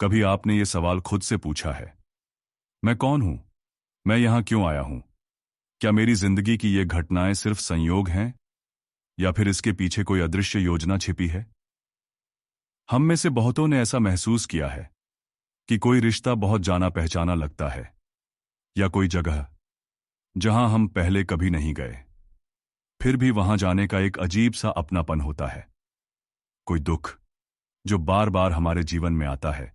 कभी आपने ये सवाल खुद से पूछा है, मैं कौन हूं? मैं यहां क्यों आया हूं? क्या मेरी जिंदगी की ये घटनाएं सिर्फ संयोग हैं या फिर इसके पीछे कोई अदृश्य योजना छिपी है? हम में से बहुतों ने ऐसा महसूस किया है कि कोई रिश्ता बहुत जाना पहचाना लगता है, या कोई जगह जहां हम पहले कभी नहीं गए, फिर भी वहां जाने का एक अजीब सा अपनापन होता है। कोई दुख जो बार बार हमारे जीवन में आता है,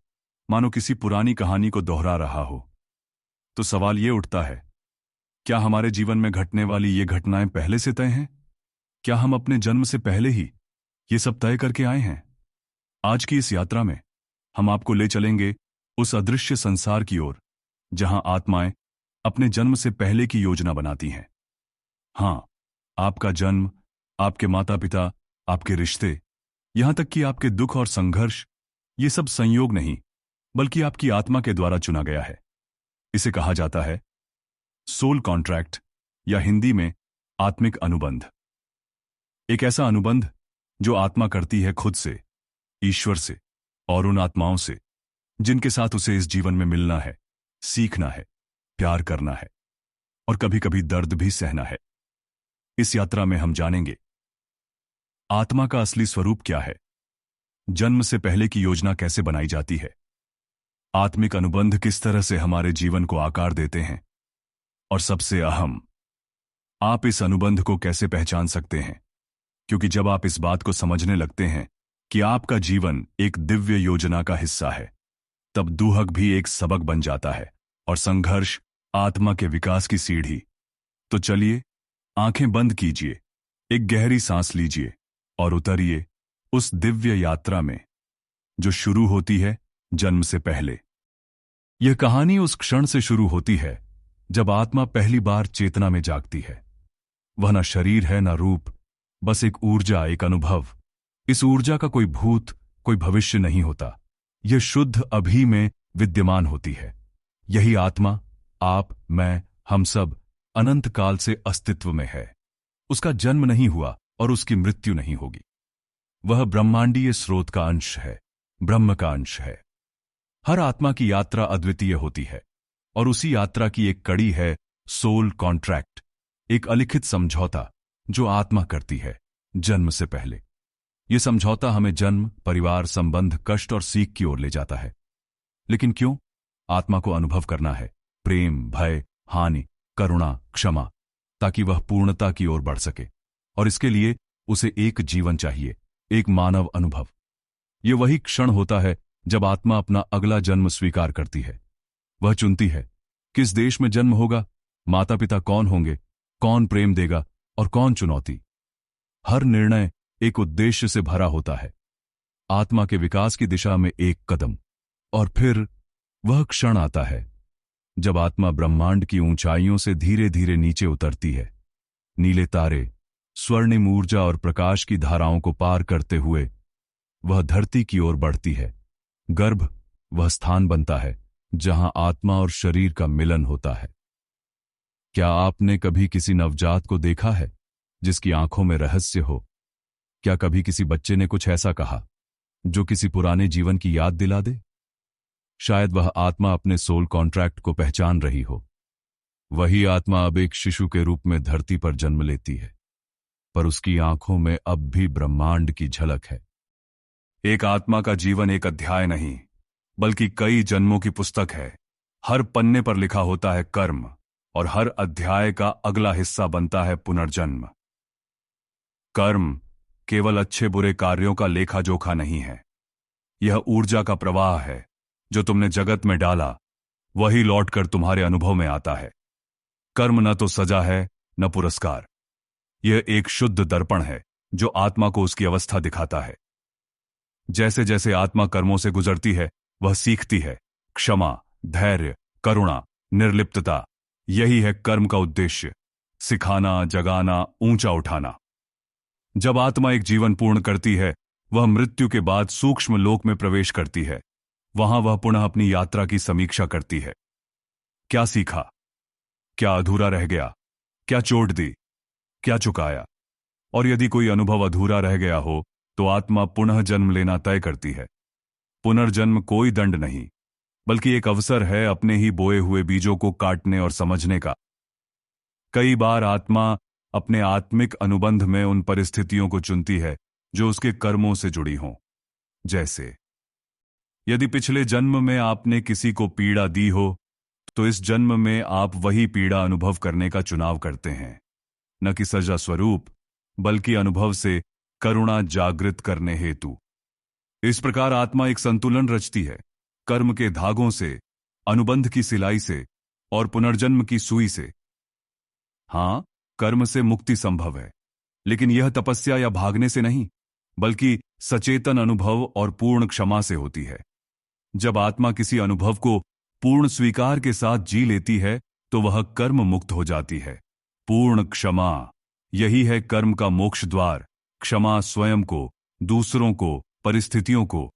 मानो किसी पुरानी कहानी को दोहरा रहा हो। तो सवाल ये उठता है, क्या हमारे जीवन में घटने वाली ये घटनाएं पहले से तय हैं? क्या हम अपने जन्म से पहले ही ये सब तय करके आए हैं? आज की इस यात्रा में हम आपको ले चलेंगे उस अदृश्य संसार की ओर जहां आत्माएं अपने जन्म से पहले की योजना बनाती हैं। हां, आपका जन्म, आपके माता पिता, आपके रिश्ते, यहां तक कि आपके दुख और संघर्ष, ये सब संयोग नहीं, बल्कि आपकी आत्मा के द्वारा चुना गया है। इसे कहा जाता है सोल कॉन्ट्रैक्ट, या हिंदी में आत्मिक अनुबंध। एक ऐसा अनुबंध जो आत्मा करती है खुद से, ईश्वर से और उन आत्माओं से जिनके साथ उसे इस जीवन में मिलना है, सीखना है, प्यार करना है और कभी कभी दर्द भी सहना है। इस यात्रा में हम जानेंगे आत्मा का असली स्वरूप क्या है, जन्म से पहले की योजना कैसे बनाई जाती है, आत्मिक अनुबंध किस तरह से हमारे जीवन को आकार देते हैं, और सबसे अहम, आप इस अनुबंध को कैसे पहचान सकते हैं। क्योंकि जब आप इस बात को समझने लगते हैं कि आपका जीवन एक दिव्य योजना का हिस्सा है, तब दुहक भी एक सबक बन जाता है और संघर्ष आत्मा के विकास की सीढ़ी। तो चलिए, आंखें बंद कीजिए, एक गहरी सांस लीजिए और उतरिए उस दिव्य यात्रा में जो शुरू होती है जन्म से पहले। यह कहानी उस क्षण से शुरू होती है जब आत्मा पहली बार चेतना में जागती है। वह न शरीर है न रूप, बस एक ऊर्जा, एक अनुभव। इस ऊर्जा का कोई भूत, कोई भविष्य नहीं होता। यह शुद्ध अभी में विद्यमान होती है। यही आत्मा, आप, मैं, हम सब अनंत काल से अस्तित्व में है। उसका जन्म नहीं हुआ और उसकी मृत्यु नहीं होगी। वह ब्रह्मांडीय स्रोत का अंश है, ब्रह्म का अंश है। हर आत्मा की यात्रा अद्वितीय होती है और उसी यात्रा की एक कड़ी है सोल कॉन्ट्रैक्ट, एक अलिखित समझौता जो आत्मा करती है जन्म से पहले। यह समझौता हमें जन्म, परिवार, संबंध, कष्ट और सीख की ओर ले जाता है। लेकिन क्यों? आत्मा को अनुभव करना है प्रेम, भय, हानि, करुणा, क्षमा, ताकि वह पूर्णता की ओर बढ़ सके। और इसके लिए उसे एक जीवन चाहिए, एक मानव अनुभव। यह वही क्षण होता है जब आत्मा अपना अगला जन्म स्वीकार करती है। वह चुनती है किस देश में जन्म होगा, माता पिता कौन होंगे, कौन प्रेम देगा और कौन चुनौती। हर निर्णय एक उद्देश्य से भरा होता है, आत्मा के विकास की दिशा में एक कदम। और फिर वह क्षण आता है जब आत्मा ब्रह्मांड की ऊंचाइयों से धीरे धीरे नीचे उतरती है। नीले तारे, स्वर्णिम ऊर्जा और प्रकाश की धाराओं को पार करते हुए वह धरती की ओर बढ़ती है। गर्भ वह स्थान बनता है जहां आत्मा और शरीर का मिलन होता है। क्या आपने कभी किसी नवजात को देखा है जिसकी आंखों में रहस्य हो? क्या कभी किसी बच्चे ने कुछ ऐसा कहा जो किसी पुराने जीवन की याद दिला दे? शायद वह आत्मा अपने सोल कॉन्ट्रैक्ट को पहचान रही हो। वही आत्मा अब एक शिशु के रूप में धरती पर जन्म लेती है, पर उसकी आंखों में अब भी ब्रह्मांड की झलक है। एक आत्मा का जीवन एक अध्याय नहीं, बल्कि कई जन्मों की पुस्तक है। हर पन्ने पर लिखा होता है कर्म, और हर अध्याय का अगला हिस्सा बनता है पुनर्जन्म। कर्म केवल अच्छे बुरे कार्यों का लेखा जोखा नहीं है। यह ऊर्जा का प्रवाह है जो तुमने जगत में डाला, वही लौटकर तुम्हारे अनुभव में आता है। कर्म न तो सजा है न पुरस्कार। यह एक शुद्ध दर्पण है जो आत्मा को उसकी अवस्था दिखाता है। जैसे जैसे आत्मा कर्मों से गुजरती है, वह सीखती है क्षमा, धैर्य, करुणा, निर्लिप्तता। यही है कर्म का उद्देश्य, सिखाना, जगाना, ऊंचा उठाना। जब आत्मा एक जीवन पूर्ण करती है, वह मृत्यु के बाद सूक्ष्म लोक में प्रवेश करती है। वहां वह पुनः अपनी यात्रा की समीक्षा करती है। क्या सीखा, क्या अधूरा रह गया, क्या चोट दी, क्या चुकाया। और यदि कोई अनुभव अधूरा रह गया हो तो आत्मा पुनः जन्म लेना तय करती है। पुनर्जन्म कोई दंड नहीं, बल्कि एक अवसर है अपने ही बोए हुए बीजों को काटने और समझने का। कई बार आत्मा अपने आत्मिक अनुबंध में उन परिस्थितियों को चुनती है जो उसके कर्मों से जुड़ी हों। जैसे यदि पिछले जन्म में आपने किसी को पीड़ा दी हो, तो इस जन्म में आप वही पीड़ा अनुभव करने का चुनाव करते हैं, न कि सजा स्वरूप, बल्कि अनुभव से करुणा जागृत करने हेतु। इस प्रकार आत्मा एक संतुलन रचती है, कर्म के धागों से, अनुबंध की सिलाई से और पुनर्जन्म की सुई से। हां, कर्म से मुक्ति संभव है, लेकिन यह तपस्या या भागने से नहीं, बल्कि सचेतन अनुभव और पूर्ण क्षमा से होती है। जब आत्मा किसी अनुभव को पूर्ण स्वीकार के साथ जी लेती है, तो वह कर्म मुक्त हो जाती है। पूर्ण क्षमा, यही है कर्म का मोक्ष द्वार। क्षमा स्वयं को, दूसरों को, परिस्थितियों को।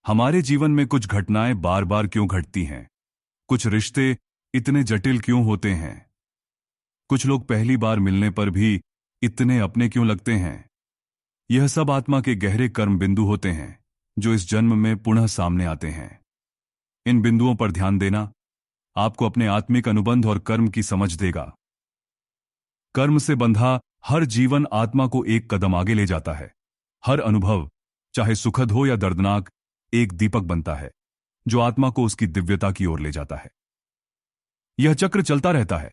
हमारे जीवन में कुछ घटनाएं बार बार क्यों घटती हैं? कुछ रिश्ते इतने जटिल क्यों होते हैं? कुछ लोग पहली बार मिलने पर भी इतने अपने क्यों लगते हैं? यह सब आत्मा के गहरे कर्म बिंदु होते हैं, जो इस जन्म में पुनः सामने आते हैं। इन बिंदुओं पर ध्यान देना आपको अपने आत्मिक अनुबंध और कर्म की समझ देगा। कर्म से बंधा हर जीवन आत्मा को एक कदम आगे ले जाता है। हर अनुभव, चाहे सुखद हो या दर्दनाक, एक दीपक बनता है जो आत्मा को उसकी दिव्यता की ओर ले जाता है। यह चक्र चलता रहता है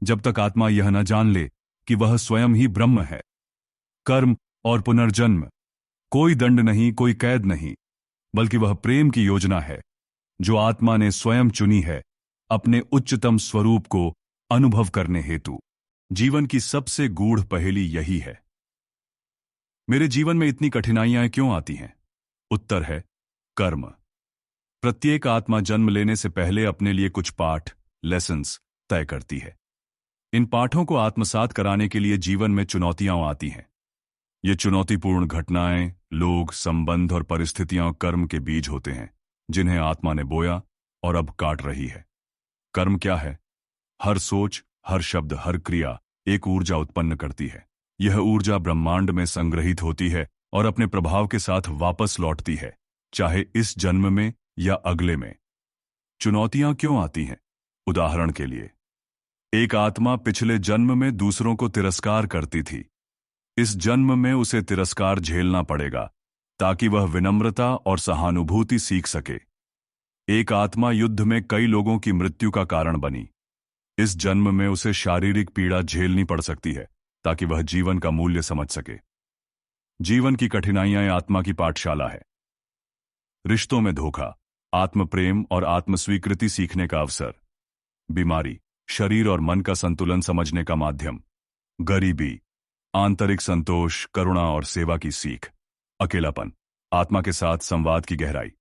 जब तक आत्मा यह न जान ले कि वह स्वयं ही ब्रह्म है। कर्म और पुनर्जन्म कोई दंड नहीं, कोई कैद नहीं, बल्कि वह प्रेम की योजना है जो आत्मा ने स्वयं चुनी है अपने उच्चतम स्वरूप को अनुभव करने हेतु। जीवन की सबसे गूढ़ पहेली यही है, मेरे जीवन में इतनी कठिनाइयां क्यों आती हैं? उत्तर है कर्म। प्रत्येक आत्मा जन्म लेने से पहले अपने लिए कुछ पाठ, लेसन्स तय करती है। इन पाठों को आत्मसात कराने के लिए जीवन में चुनौतियां आती हैं। ये चुनौतीपूर्ण घटनाएं, लोग, संबंध और परिस्थितियां कर्म के बीज होते हैं, जिन्हें आत्मा ने बोया और अब काट रही है। कर्म क्या है? हर सोच, हर शब्द, हर क्रिया एक ऊर्जा उत्पन्न करती है। यह ऊर्जा ब्रह्मांड में संग्रहित होती है और अपने प्रभाव के साथ वापस लौटती है, चाहे इस जन्म में या अगले में। चुनौतियां क्यों आती हैं? उदाहरण के लिए, एक आत्मा पिछले जन्म में दूसरों को तिरस्कार करती थी। इस जन्म में उसे तिरस्कार झेलना पड़ेगा ताकि वह विनम्रता और सहानुभूति सीख सके। एक आत्मा युद्ध में कई लोगों की मृत्यु का कारण बनी। इस जन्म में उसे शारीरिक पीड़ा झेलनी पड़ सकती है ताकि वह जीवन का मूल्य समझ सके। जीवन की कठिनाइयां आत्मा की पाठशाला है। रिश्तों में धोखा, आत्मप्रेम और आत्मस्वीकृति सीखने का अवसर। बीमारी, शरीर और मन का संतुलन समझने का माध्यम। गरीबी, आंतरिक संतोष, करुणा और सेवा की सीख। अकेलापन, आत्मा के साथ संवाद की गहराई।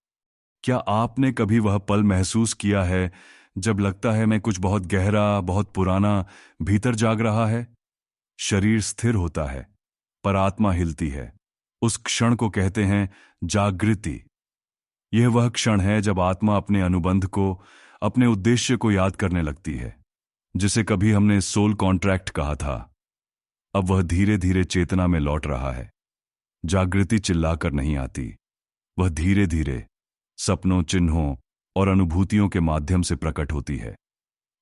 क्या आपने कभी वह पल महसूस किया है जब लगता है मैं कुछ बहुत गहरा, बहुत पुराना भीतर जाग रहा है? शरीर स्थिर होता है, पर आत्मा हिलती है। उस क्षण को कहते हैं जागृति। यह वह क्षण है जब आत्मा अपने अनुबंध को, अपने उद्देश्य को याद करने लगती है, जिसे कभी हमने सोल कॉन्ट्रैक्ट कहा था। अब वह धीरे धीरे चेतना में लौट रहा है। जागृति चिल्लाकर नहीं आती, वह धीरे धीरे सपनों, चिन्हों और अनुभूतियों के माध्यम से प्रकट होती है।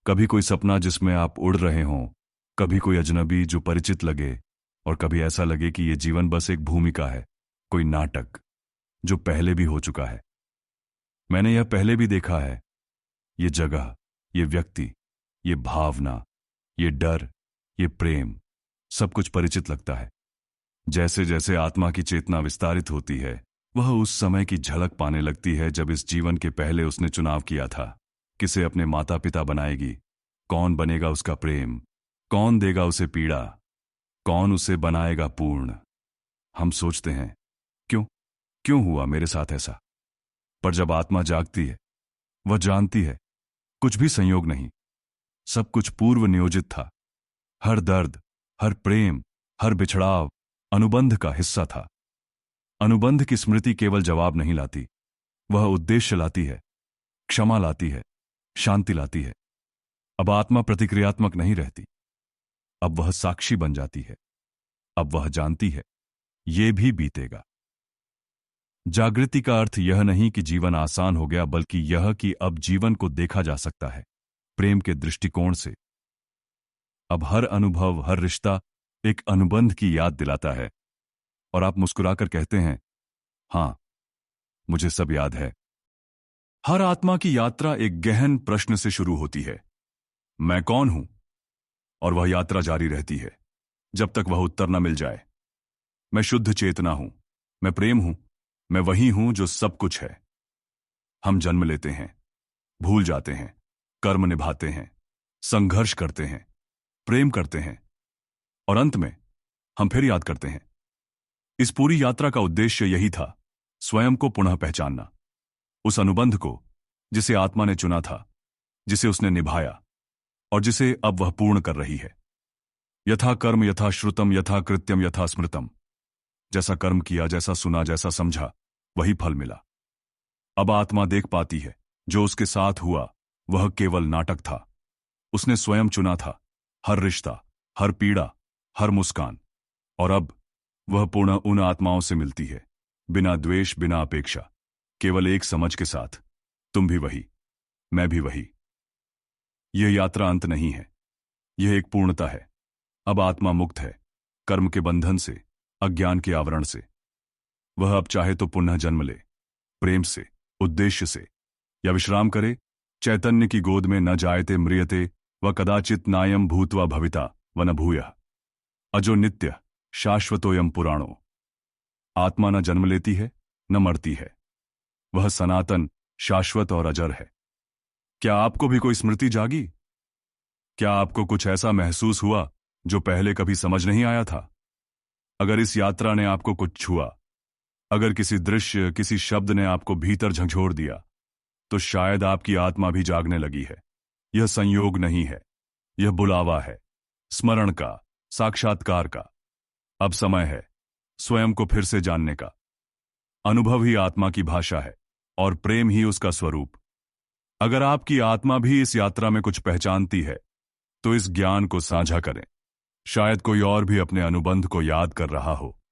कभी कोई सपना जिसमें आप उड़ रहे हों, कभी कोई अजनबी जो परिचित लगे, और कभी ऐसा लगे कि यह जीवन बस एक भूमिका है, कोई नाटक जो पहले भी हो चुका है। मैंने यह पहले भी देखा है। ये जगह, ये व्यक्ति, ये भावना, ये डर, ये प्रेम, सब कुछ परिचित लगता है। जैसे जैसे आत्मा की चेतना विस्तारित होती है, वह उस समय की झलक पाने लगती है जब इस जीवन के पहले उसने चुनाव किया था। किसे अपने माता पिता बनाएगी? कौन बनेगा उसका प्रेम? कौन देगा उसे पीड़ा? कौन उसे बनाएगा पूर्ण? हम सोचते हैं क्यों हुआ मेरे साथ ऐसा? पर जब आत्मा जागती है, वह जानती है कुछ भी संयोग नहीं, सब कुछ पूर्व नियोजित था। हर दर्द, हर प्रेम, हर बिछड़ाव अनुबंध का हिस्सा था। अनुबंध की स्मृति केवल जवाब नहीं लाती, वह उद्देश्य लाती है, क्षमा लाती है, शांति लाती है। अब आत्मा प्रतिक्रियात्मक नहीं रहती, अब वह साक्षी बन जाती है। अब वह जानती है ये भी बीतेगा। जागृति का अर्थ यह नहीं कि जीवन आसान हो गया, बल्कि यह कि अब जीवन को देखा जा सकता है प्रेम के दृष्टिकोण से। अब हर अनुभव, हर रिश्ता एक अनुबंध की याद दिलाता है और आप मुस्कुराकर कहते हैं, हां, मुझे सब याद है। हर आत्मा की यात्रा एक गहन प्रश्न से शुरू होती है, मैं कौन हूं? और वह यात्रा जारी रहती है जब तक वह उत्तर न मिल जाए। मैं शुद्ध चेतना हूं, मैं प्रेम हूं, मैं वही हूं जो सब कुछ है। हम जन्म लेते हैं, भूल जाते हैं, कर्म निभाते हैं, संघर्ष करते हैं, प्रेम करते हैं और अंत में हम फिर याद करते हैं। इस पूरी यात्रा का उद्देश्य यही था, स्वयं को पुनः पहचानना, उस अनुबंध को जिसे आत्मा ने चुना था, जिसे उसने निभाया और जिसे अब वह पूर्ण कर रही है। यथा कर्म यथा श्रुतम यथा कृत्यम यथा स्मृतम। जैसा कर्म किया, जैसा सुना, जैसा समझा, वही फल मिला। अब आत्मा देख पाती है, जो उसके साथ हुआ वह केवल नाटक था। उसने स्वयं चुना था हर रिश्ता, हर पीड़ा, हर मुस्कान, और अब वह पुनः उन आत्माओं से मिलती है, बिना द्वेष, बिना अपेक्षा, केवल एक समझ के साथ, तुम भी वही, मैं भी वही। यह यात्रा अंत नहीं है, यह एक पूर्णता है। अब आत्मा मुक्त है कर्म के बंधन से, अज्ञान के आवरण से। वह अब चाहे तो पुनः जन्म ले, प्रेम से, उद्देश्य से, या विश्राम करे चैतन्य की गोद में। न जायते म्रियते व कदाचित नायम भूत्वा भविता व न भूयः अजो नित्य शाश्वतोयम पुराणो। आत्मा न जन्म लेती है, न मरती है, वह सनातन, शाश्वत और अजर है। क्या आपको भी कोई स्मृति जागी? क्या आपको कुछ ऐसा महसूस हुआ जो पहले कभी समझ नहीं आया था? अगर इस यात्रा ने आपको कुछ छुआ, अगर किसी दृश्य, किसी शब्द ने आपको भीतर झंझोर दिया, तो शायद आपकी आत्मा भी जागने लगी है। यह संयोग नहीं है, यह बुलावा है, स्मरण का, साक्षात्कार का। अब समय है स्वयं को फिर से जानने का। अनुभव ही आत्मा की भाषा है और प्रेम ही उसका स्वरूप। अगर आपकी आत्मा भी इस यात्रा में कुछ पहचानती है, तो इस ज्ञान को साझा करें। शायद कोई और भी अपने अनुबंध को याद कर रहा हो।